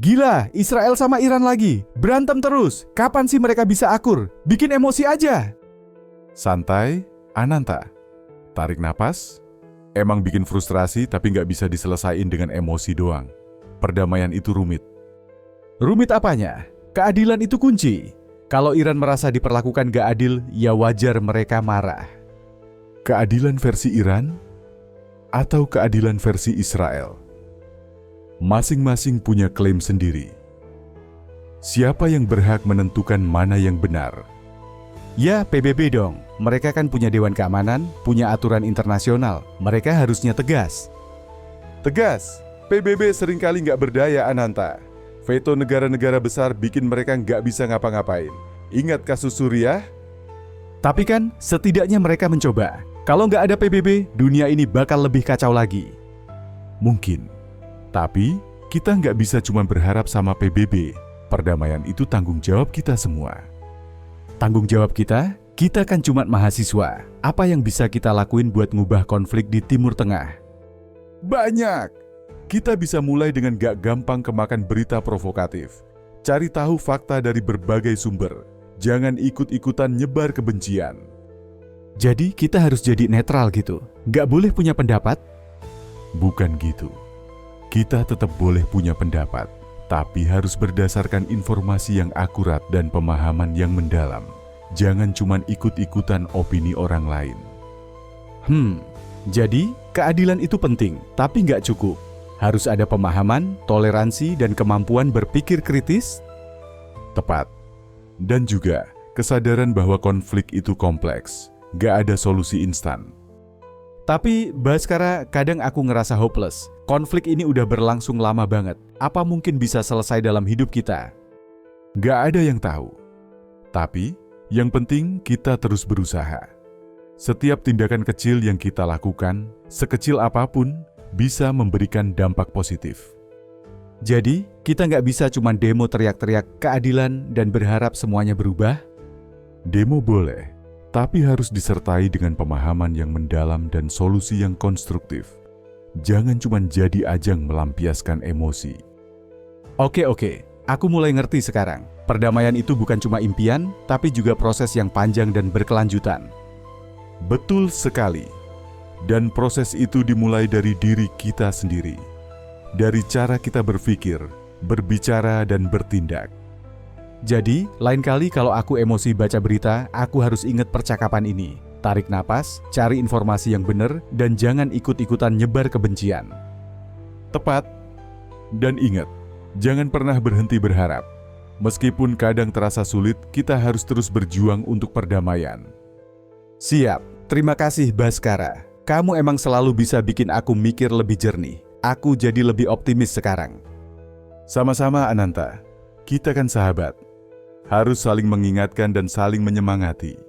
Gila, Israel sama Iran lagi. Berantem terus. Kapan sih mereka bisa akur? Bikin emosi aja. Santai, Ananta. Tarik napas. Emang bikin frustrasi tapi nggak bisa diselesain dengan emosi doang. Perdamaian itu rumit. Rumit apanya? Keadilan itu kunci. Kalau Iran merasa diperlakukan gak adil, ya wajar mereka marah. Keadilan versi Iran atau keadilan versi Israel? Masing-masing punya klaim sendiri. Siapa yang berhak menentukan mana yang benar? Ya PBB dong, mereka kan punya Dewan Keamanan, punya aturan internasional, mereka harusnya tegas. Tegas, PBB seringkali nggak berdaya Ananta. Veto negara-negara besar bikin mereka nggak bisa ngapa-ngapain. Ingat kasus Suriah? Tapi kan setidaknya mereka mencoba. Kalau nggak ada PBB, dunia ini bakal lebih kacau lagi. Mungkin. Tapi kita nggak bisa cuma berharap sama PBB. Perdamaian itu tanggung jawab kita semua. Tanggung jawab kita kan cuma mahasiswa. Apa yang bisa kita lakuin buat ngubah konflik di Timur Tengah? Banyak. Kita bisa mulai dengan gak gampang kemakan berita provokatif. Cari tahu fakta dari berbagai sumber. Jangan ikut-ikutan nyebar kebencian. Jadi kita harus jadi netral gitu? Gak boleh punya pendapat? Bukan gitu. Kita tetap boleh punya pendapat, tapi harus berdasarkan informasi yang akurat dan pemahaman yang mendalam. Jangan cuma ikut-ikutan opini orang lain. Jadi keadilan itu penting, tapi nggak cukup. Harus ada pemahaman, toleransi, dan kemampuan berpikir kritis? Tepat. Dan juga kesadaran bahwa konflik itu kompleks. Gak ada solusi instan. Tapi Bhaskara, kadang aku ngerasa hopeless. Konflik ini udah berlangsung lama banget. Apa mungkin bisa selesai dalam hidup kita? Gak ada yang tahu. Tapi yang penting kita terus berusaha. Setiap tindakan kecil yang kita lakukan, sekecil apapun, bisa memberikan dampak positif. Jadi, kita nggak bisa cuma demo teriak-teriak keadilan dan berharap semuanya berubah? Demo boleh, tapi harus disertai dengan pemahaman yang mendalam dan solusi yang konstruktif. Jangan cuma jadi ajang melampiaskan emosi. Oke, aku mulai ngerti sekarang. Perdamaian itu bukan cuma impian, tapi juga proses yang panjang dan berkelanjutan. Betul sekali. Dan proses itu dimulai dari diri kita sendiri. Dari cara kita berpikir, berbicara, dan bertindak. Jadi, lain kali kalau aku emosi baca berita, aku harus ingat percakapan ini. Tarik napas, cari informasi yang benar, dan jangan ikut-ikutan nyebar kebencian. Tepat. Dan ingat, jangan pernah berhenti berharap. Meskipun kadang terasa sulit, kita harus terus berjuang untuk perdamaian. Siap. Terima kasih Bhaskara. Kamu emang selalu bisa bikin aku mikir lebih jernih. Aku jadi lebih optimis sekarang. Sama-sama Ananta. Kita kan sahabat. Harus saling mengingatkan dan saling menyemangati.